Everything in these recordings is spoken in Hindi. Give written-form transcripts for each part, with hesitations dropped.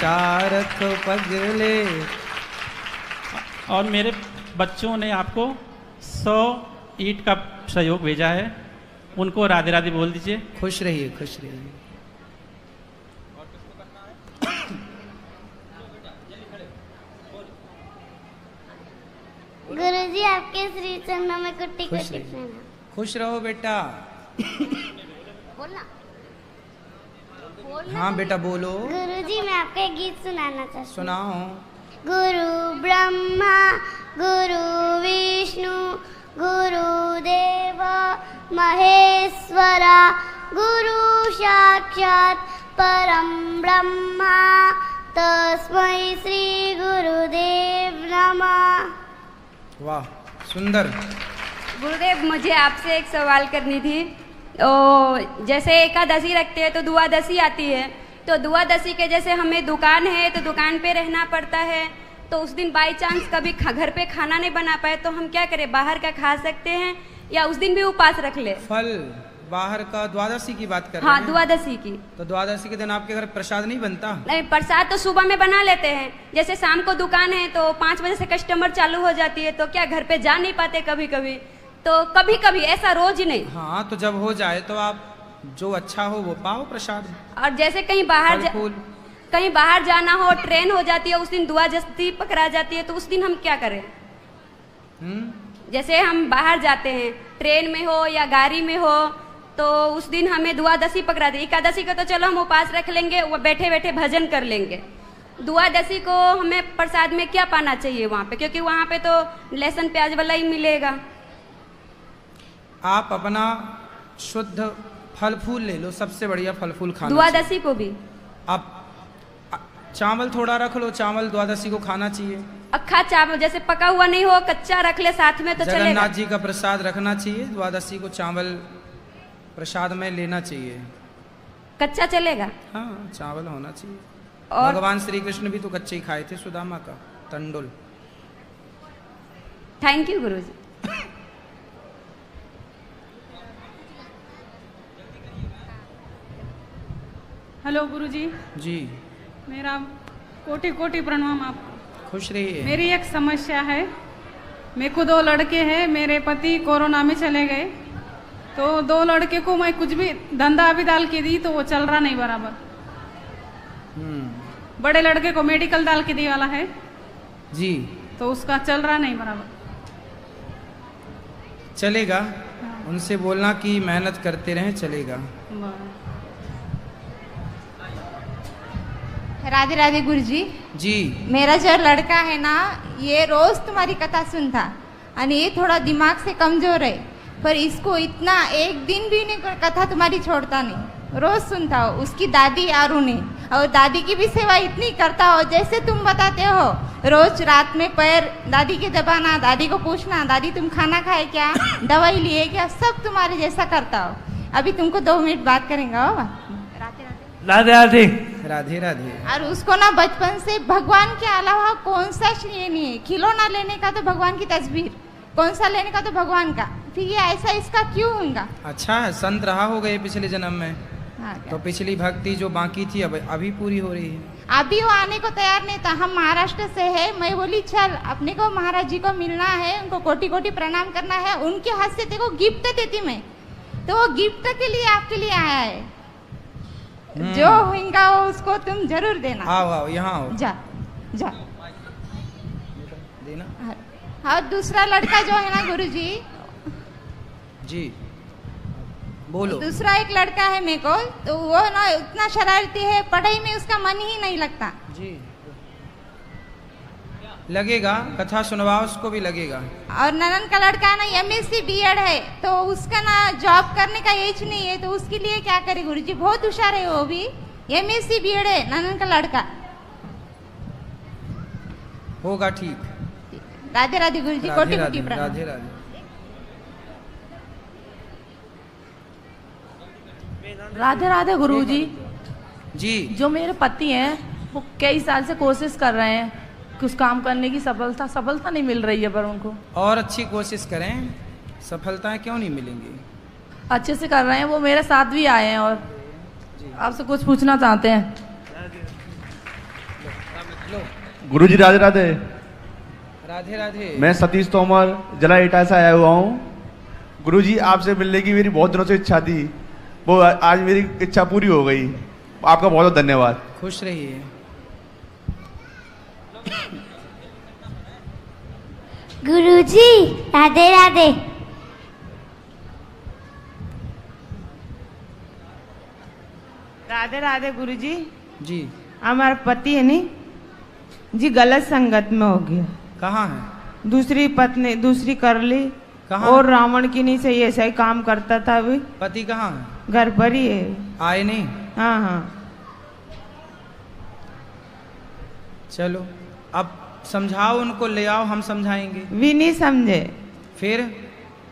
चारख पगले। और मेरे बच्चों ने आपको 100 ईंट का सहयोग भेजा है, उनको राधे राधे बोल दीजिए। खुश रहिए, खुश रहिए। गुरुजी आपके श्री चरणों में कुट्टी खुश कुट्टी रहिए। प्रणाम। खुश रहो बेटा। बोलना। हाँ बेटा बोलो। गुरुजी मैं आपको एक गीत सुनाना चाहती हूँ। सुनाओ। गुरु ब्रह्मा गुरु विष्णु गुरुदेव महेश्वरा गुरु साक्षात् परम ब्रह्मा तस्मै श्री गुरुदेव नमः। वाह सुंदर। गुरुदेव मुझे आपसे एक सवाल करनी थी। जैसे एकादशी रखते हैं तो द्वादशी आती है, तो द्वादशी के जैसे हमें दुकान है तो दुकान पे रहना पड़ता है, तो उस दिन बाई चांस कभी घर पे खाना नहीं बना पाए तो हम क्या करें, बाहर का खा सकते हैं या उस दिन भी उपवास रख ले? फल बाहर का द्वादशी की बात कर रहे हाँ हैं? द्वादशी की। तो द्वादशी के दिन आपके घर प्रसाद नहीं बनता? नहीं, प्रसाद तो सुबह में बना लेते हैं, जैसे शाम को दुकान है तो 5 बजे से कस्टमर चालू हो जाती है, तो क्या घर पे जा नहीं पाते कभी कभी, तो कभी कभी, ऐसा रोज नहीं। हाँ तो जब हो जाए तो आप जो अच्छा हो वो पाओ प्रसाद। और जैसे कहीं बाहर जाना हो, ट्रेन हो जाती है, उस दिन द्वादशी पकड़ा जाती है, तो उस दिन हम क्या करें? जैसे हम बाहर जाते हैं, ट्रेन में हो या गाड़ी में हो, तो उस दिन हमें द्वादशी पकड़ा दी। एकादशी का तो चलो हम उपवास रख लेंगे, वो बैठे बैठे भजन कर लेंगे। द्वादशी को हमें प्रसाद में क्या पाना चाहिए वहाँ पे, क्योंकि वहाँ पे तो लहसुन प्याज वाला ही मिलेगा। आप अपना शुद्ध फल फूल ले लो, सबसे बढ़िया फल फूल खाना। द्वादशी को भी आप चावल थोड़ा रख लो, चावल द्वादशी को खाना चाहिए। अक्खा चावल, जैसे पका हुआ नहीं हो, कच्चा रख ले साथ में तो चलेगा। जगन्नाथ जी का प्रसाद रखना चाहिए, द्वादशी को चावल प्रसाद में लेना चाहिए। कच्चा चलेगा? हाँ चावल होना चाहिए। और भगवान श्री कृष्ण भी तो कच्चे ही खाए थे, सुदामा का तंडुल। थैंक यू गुरुजी। हेलो गुरुजी। जी मेरा कोटि कोटि प्रणाम आपको। खुश रहिए। मेरी एक समस्या है, मेरे को 2 लड़के हैं, मेरे पति कोरोना में चले गए, तो 2 लड़के को मैं कुछ भी धंधा भी डाल के दी तो वो चल रहा नहीं बराबर। बड़े लड़के को मेडिकल डाल के दी वाला है जी, तो उसका चल रहा नहीं बराबर। चलेगा। उनसे बोलना कि मेहनत करते रहें, चलेगा। राधे राधे गुरुजी। जी मेरा जो लड़का है ना, ये रोज तुम्हारी कथा सुनता, और ये थोड़ा दिमाग से कमजोर है, पर इसको इतना एक दिन भी नहीं कथा तुम्हारी छोड़ता नहीं, रोज सुनता हो। उसकी दादी आरुणी, और दादी की भी सेवा इतनी करता हो जैसे तुम बताते हो। रोज रात में पैर दादी के दबाना, दादी को पूछना दादी तुम खाना खाए क्या, दवाई लिए क्या, सब तुम्हारे जैसा करता हो। अभी तुमको 2 मिनट बात करेंगे। राधे राधे। राधे राधे। और उसको ना बचपन से भगवान के अलावा कौन सा ये नहीं है, खिलौना लेने का तो भगवान की तस्वीर, कौन सा लेने का तो भगवान का, फिर ये ऐसा इसका क्यों होगा? अच्छा है, संत रहा होगा ये पिछले जन्म में। हाँ, तो पिछली भक्ति जो बाकी थी अब अभी पूरी हो रही है। अभी वो आने को तैयार नहीं था। हम महाराष्ट्र से है, मैं बोली चल अपने को महाराज जी को मिलना है, उनको कोटि कोटि प्रणाम करना है, उनके हाथ से देखो गिफ्ट देती मैं, तो वो गिफ्ट के लिए आपके लिए आया है। जो होगा वो उसको तुम जरूर देना। आओ आओ यहाँ आओ। जा जा देना। और दूसरा लड़का जो है ना गुरुजी, जी बोलो। दूसरा एक लड़का है मेरे को, तो वो ना इतना शरारती है, पढ़ाई में उसका मन ही नहीं लगता। जी लगेगा, कथा सुनवाओ उसको भी लगेगा। और ननन का लड़का है ना MSc B.Ed है, तो उसका ना जॉब करने का एज नहीं है, तो उसके लिए क्या करे गुरुजी? बहुत होशियार है वो भी, MSc B.Ed है ननन का लड़का। होगा ठीक। राधे राधे गुरुजी। कोटि कोटि प्रणाम। राधे राधे। राधे राधे गुरुजी। जी जो मेरे पति हैं वो कई साल से कोशिश कर रहे हैं कुछ काम करने की, सफलता नहीं मिल रही है, पर उनको और अच्छी कोशिश करें, सफलताएं क्यों नहीं मिलेंगी? अच्छे से कर रहे हैं। वो मेरे साथ भी आए हैं और आपसे कुछ पूछना चाहते हैं। लो। गुरुजी राधे राधे। राधे राधे। मैं सतीश तोमर जिला एटा से आया हुआ हूँ। गुरुजी आपसे मिलने की मेरी बहुत दिनों से इच्छा थी, वो आज मेरी इच्छा पूरी हो गई। आपका बहुत बहुत धन्यवाद। खुश रहिए। गुरुजी राधे राधे। राधे राधे गुरुजी। जी। हमारा पति है नहीं जी, गलत संगत में हो गया। कहाँ है? दूसरी पत्नी दूसरी कर ली। कहाँ? और रावण की नहीं सही, ऐसा ही काम करता था। अभी पति कहाँ है? घर पर ही है। आए नहीं? हाँ हाँ। चलो अब समझाओ उनको, ले आओ, हम समझाएंगे। भी नहीं समझे। फिर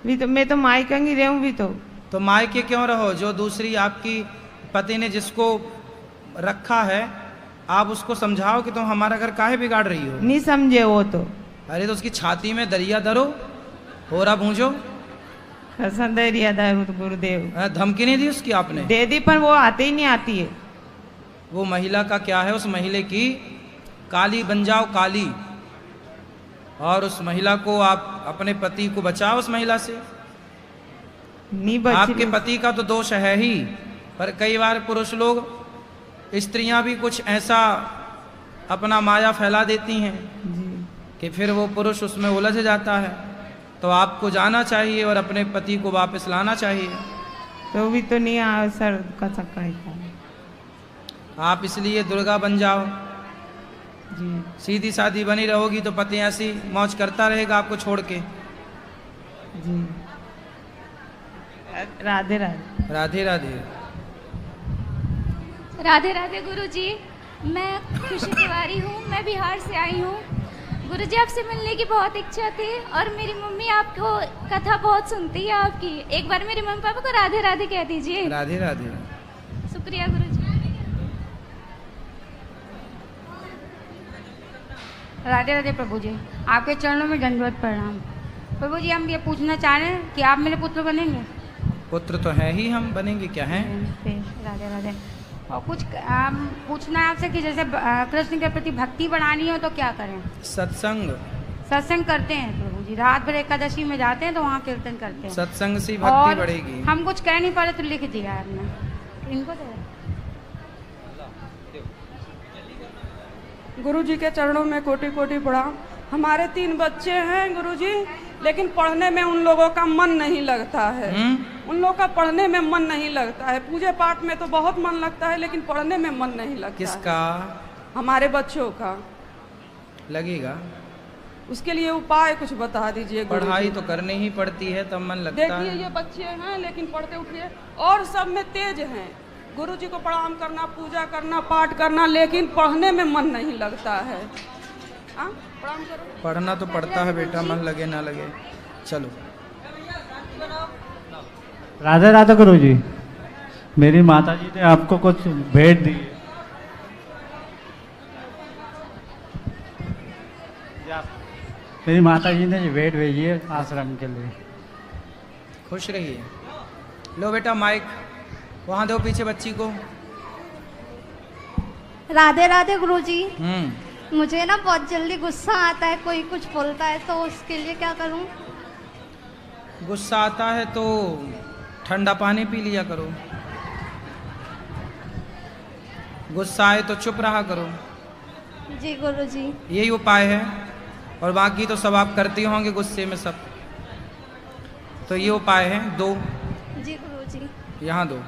भी तो मैं तो मायके रहूं भी तो मायके क्यों रहो? जो दूसरी आपकी पति ने जिसको रखा है, आप उसको समझाओ कि तुम हमारा घर काहे बिगाड़ रही हो। नहीं समझे वो तो। अरे तो उसकी छाती में दरिया धरो, हो रहा भूंजो। दरिया दारू तो गुरुदेव। धमकी नहीं दी उसकी आपने? दे दी, पर वो आते ही नहीं आती है। वो महिला का क्या है, उस महिला की काली बन जाओ, काली। और उस महिला को आप अपने पति को बचाओ उस महिला से। नहीं बच आपके पति का तो दोष है ही, पर कई बार पुरुष लोग, स्त्रियां भी कुछ ऐसा अपना माया फैला देती हैं कि फिर वो पुरुष उसमें उलझ जाता है। तो आपको जाना चाहिए और अपने पति को वापस लाना चाहिए। तो भी तो नहीं असर कर सकता है। आप इसलिए दुर्गा बन जाओ जी। सीधी सादी बनी रहोगी तो पति ऐसी मौज करता रहेगा आपको छोड़ के। जी। राधे राधे। राधे राधे। राधे राधे गुरुजी। मैं खुशी तिवारी हूँ, मैं बिहार से आई हूँ। गुरुजी आपसे मिलने की बहुत इच्छा थी और मेरी मम्मी आपको कथा बहुत सुनती है आपकी। एक बार मेरे मम्मी पापा को राधे राधे कह दीजिए। राधे राधे। शुक्रिया गुरुजी। राधे राधे प्रभु जी, आपके चरणों में दंडवत प्रणाम। प्रभु जी, हम ये पूछना चाह रहे हैं कि आप मेरे पुत्र बनेंगे? पुत्र तो है ही, हम बनेंगे क्या हैं? राधे राधे। और कुछ पूछना है आपसे कि जैसे कृष्ण के प्रति भक्ति बढ़ानी हो तो क्या करें? सत्संग। सत्संग करते हैं प्रभु जी, रात भर एकादशी में जाते हैं तो वहाँ कीर्तन करते हैं। सत्संग से भक्ति बढ़ेगी। हम कुछ कह नहीं पा रहे तो लिख दिया आपने इनको। तो गुरुजी के चरणों में कोटि कोटि प्रणाम। हमारे 3 बच्चे हैं गुरुजी, लेकिन पढ़ने में उन लोगों का मन नहीं लगता है। उन लोगों का पढ़ने में मन नहीं लगता है। पूजे पाठ में तो बहुत मन लगता है, लेकिन पढ़ने में मन नहीं लगता। किसका? हमारे बच्चों का। लगेगा। उसके लिए उपाय कुछ बता दीजिए। पढ़ाई तो करनी ही पड़ती है, तब मन लगता है। देखिए ये बच्चे हैं, लेकिन पढ़ते उठिए और सब में तेज हैं। गुरुजी को प्रणाम करना, पूजा करना, पाठ करना, लेकिन पढ़ने में मन नहीं लगता है। प्रणाम करो। पढ़ना तो पड़ता है बेटा, मन लगे ना लगे। चलो। राधे राधे गुरुजी। मेरी माताजी ने आपको कुछ भेंट दी। मेरी माताजी ने भेंट भेजी है आश्रम के लिए। खुश रहिए। लो बेटा माइक वहाँ दो पीछे बच्ची को। राधे राधे गुरुजी। मुझे ना बहुत जल्दी गुस्सा आता है, कोई कुछ बोलता है तो उसके लिए क्या करूं? गुस्सा आता है तो ठंडा पानी पी लिया करो। गुस्सा आए तो चुप रहा करो। जी गुरुजी। यही उपाय है, और बाकी तो सब आप करते होंगे गुस्से में सब। तो ये उपाय है 2। जी गुरुजी। यहाँ 2।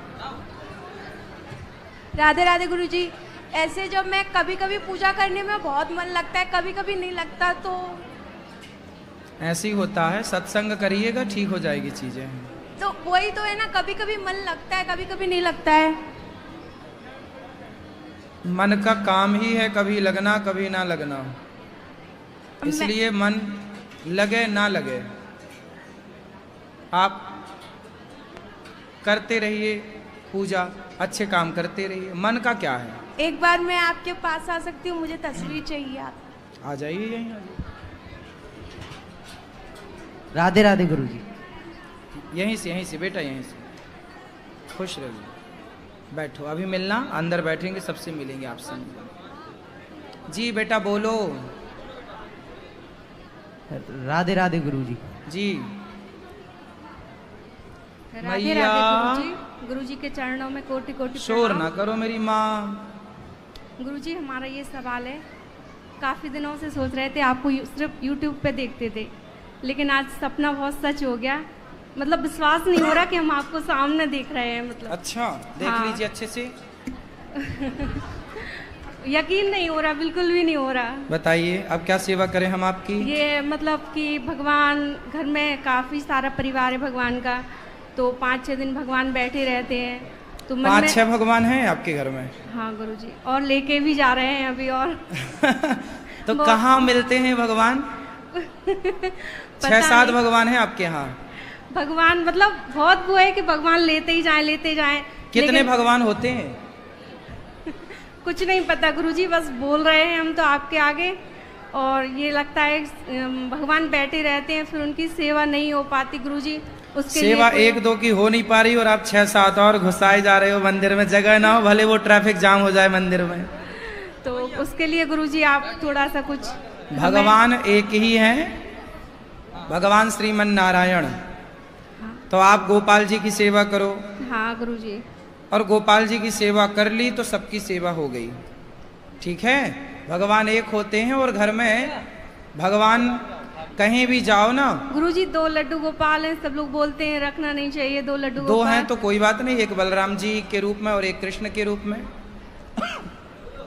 राधे राधे गुरुजी। ऐसे जब मैं कभी कभी पूजा करने में बहुत मन लगता है, कभी कभी नहीं लगता, तो ऐसे ही होता है। सत्संग करिएगा, ठीक हो जाएगी चीजें। तो वही तो है ना, कभी कभी मन लगता है, कभी कभी नहीं लगता है। मन का काम ही है कभी लगना कभी ना लगना, इसलिए मन लगे ना लगे आप करते रहिए पूजा, अच्छे काम करते रहिए। मन का क्या है? एक बार मैं आपके पास आ सकती हूँ? मुझे तस्वीर चाहिए। आप आ जाइए यहीं आ जाइए। राधे राधे गुरुजी। यहीं से बेटा, यहीं से। खुश रहिए। बैठो, अभी मिलना, अंदर बैठेंगे, सबसे मिलेंगे आपसे। जी बेटा बोलो। राधे राधे गुरुजी। जी राधे मैया राधे गुरुजी के चरणों में कोटि कोटि शोर ना करो मेरी माँ। गुरुजी हमारा ये सवाल है, काफ़ी दिनों से सोच रहे थे आपको सिर्फ YouTube पे देखते थे, लेकिन आज सपना बहुत सच हो गया। मतलब विश्वास नहीं हो रहा कि हम आपको सामने देख रहे हैं। मतलब अच्छा देख हाँ। लीजिए अच्छे से। यकीन नहीं हो रहा, बिल्कुल भी नहीं हो रहा। बताइए अब क्या सेवा करें हम आपकी। ये मतलब कि भगवान घर में काफ़ी सारा परिवार है भगवान का, तो 5-6 दिन भगवान बैठे रहते हैं, तो मन 5-6 भगवान हैं आपके घर में। हाँ गुरुजी, और लेके भी जा रहे हैं अभी। और तो कहाँ मिलते हैं भगवान? 6-7 भगवान हैं आपके यहाँ। भगवान मतलब बहुत वो है कि भगवान लेते ही जाएं। कितने भगवान होते हैं? कुछ नहीं पता गुरुजी, बस बोल रहे हैं हम तो आपके आगे। और ये लगता है भगवान बैठे रहते हैं, फिर उनकी सेवा नहीं हो पाती गुरुजी। उसके सेवा लिए 1-2 की हो नहीं पा रही और आप 6-7 और घुसाए जा रहे हो मंदिर में। जगह ना हो, भले वो ट्रैफिक जाम हो जाए मंदिर में। तो उसके लिए गुरुजी आप थोड़ा सा कुछ। भगवान एक ही हैं, भगवान श्रीमन नारायण। तो आप गोपाल जी की सेवा करो। हाँ गुरुजी। और गोपाल जी की सेवा कर ली तो सबकी सेवा हो गई। ठीक है, भगवान एक होते हैं और घर में भगवान कहीं भी जाओ ना। गुरुजी 2 लड्डू गोपाल हैं, सब लोग बोलते हैं रखना नहीं चाहिए 2 लड्डू 2 गोपाल। हैं तो कोई बात नहीं, एक बलराम जी के रूप में और एक कृष्ण के रूप में।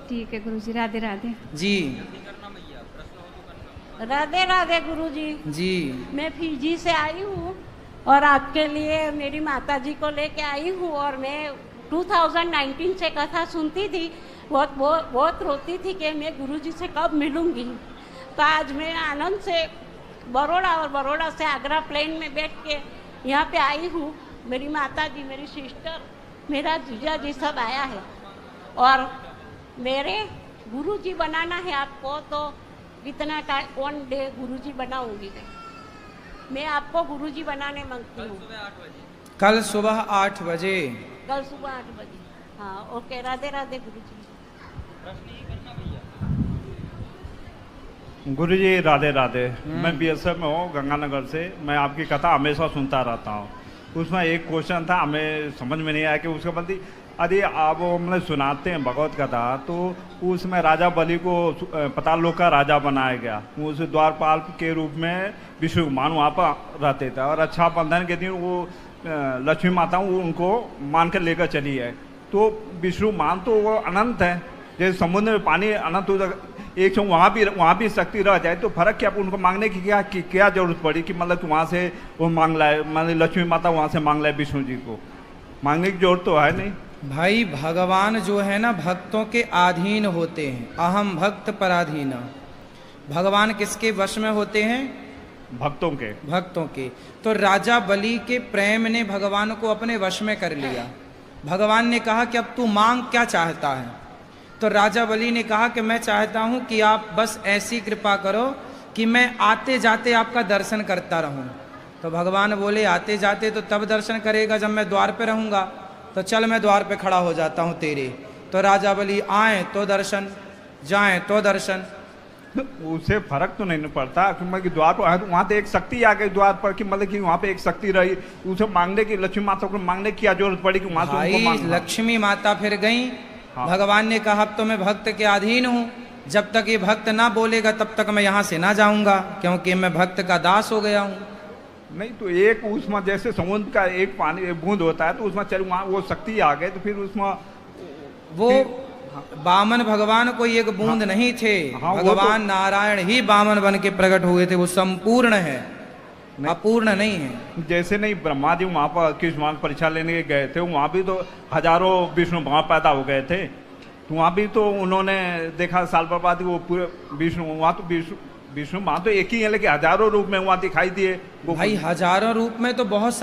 ठीक है गुरुजी, राधे राधे। जी राधे राधे गुरुजी। जी मैं फिजी से आई हूँ और आपके लिए मेरी माता जी को लेके आई हूँ। और मैं 2019 से कथा सुनती थी, बहुत रोती थी कि मैं गुरुजी से कब मिलूंगी। तो आज मैं आनंद से बड़ौदा और बड़ौदा से आगरा प्लेन में बैठ के यहाँ पे आई हूँ। मेरी माता जी, मेरी सिस्टर, मेरा जीजा जी सब आया है। और मेरे गुरुजी बनाना है आपको, तो इतना का 1 डे गुरुजी बनाऊंगी। मैं आपको गुरुजी बनाने मांगती हूँ। कल सुबह 8 बजे। कल सुबह 8 बजे। हाँ ओके, राधे राधे गुरुजी। गुरुजी राधे राधे। मैं BSF में हूँ गंगानगर से। मैं आपकी कथा हमेशा सुनता रहता हूँ। उसमें एक क्वेश्चन था, हमें समझ में नहीं आया कि उसका बंदी यदि आप मतलब सुनाते हैं भगवत कथा, तो उसमें राजा बलि को पाताल लोक का राजा बनाया गया। उस द्वारपाल के रूप में विष्णु मान वहाँ पर रहते थे। और रक्षाबंधन के दिन वो लक्ष्मी माता वो उनको मान कर लेकर चली है। तो विष्णु मान तो वो अनंत है, जैसे समुद्र में पानी अनंत हो, एक सौ वहाँ भी शक्ति रह जाए तो फर्क क्या? उनको मांगने की क्या जरूरत पड़ी कि मतलब कि वहाँ से वो मांग लाए, मान लक्ष्मी माता वहाँ से मांग लाए विष्णु जी को? मांगने की जरूरत तो है नहीं भाई। भगवान जो है ना भक्तों के अधीन होते हैं। अहम भक्त पराधीना। भगवान किसके वश में होते हैं? भक्तों के। तो राजा बलि के प्रेम ने भगवान को अपने वश में कर लिया। भगवान ने कहा कि अब तू मांग क्या चाहता है? तो राजा बलि ने कहा कि मैं चाहता हूं कि आप बस ऐसी कृपा करो कि मैं आते जाते आपका दर्शन करता रहूं। तो भगवान बोले आते जाते तो तब दर्शन करेगा जब मैं द्वार पे रहूंगा, तो चल मैं द्वार पे खड़ा हो जाता हूं तेरे। तो राजा बलि आए तो दर्शन, जाएं तो दर्शन। उससे फर्क तो नहीं पड़ता क्योंकि द्वार पर वहाँ तो एक शक्ति आ गई द्वार पर कि मतलब कि वहाँ पे एक शक्ति रही, उसे मांगने की लक्ष्मी माता को मांगने की क्या जरूरत पड़ी कि वहाँ से उनको मांगना? लक्ष्मी माता फिर गई। हाँ। भगवान ने कहा अब तो मैं भक्त के अधीन हूँ, जब तक ये भक्त ना बोलेगा तब तक मैं यहाँ से ना जाऊंगा, क्योंकि मैं भक्त का दास हो गया हूँ। नहीं तो एक उसमें जैसे समुद्र का एक पानी एक बूंद होता है, तो उसमें चल वहाँ वो शक्ति आ गई, तो फिर उसमें वो बामन भगवान कोई एक बूंद नहीं थे। भगवान नारायण ही बामन बन के प्रकट हुए थे। वो संपूर्ण है, अपूर्ण नहीं है। जैसे नहीं ब्रह्मा जी वहाँ पर कृष्ण परीक्षा लेने गए थे, वहाँ भी तो हजारों विष्णु भगवान पैदा हो गए थे। तो वहाँ भी तो उन्होंने देखा साल पर बाद वो पूरे विष्णु वहाँ तो विष्णु वहाँ तो एक ही है, लेकिन हजारों रूप में वहाँ दिखाई दिए। भाई हजारों रूप में तो बहुत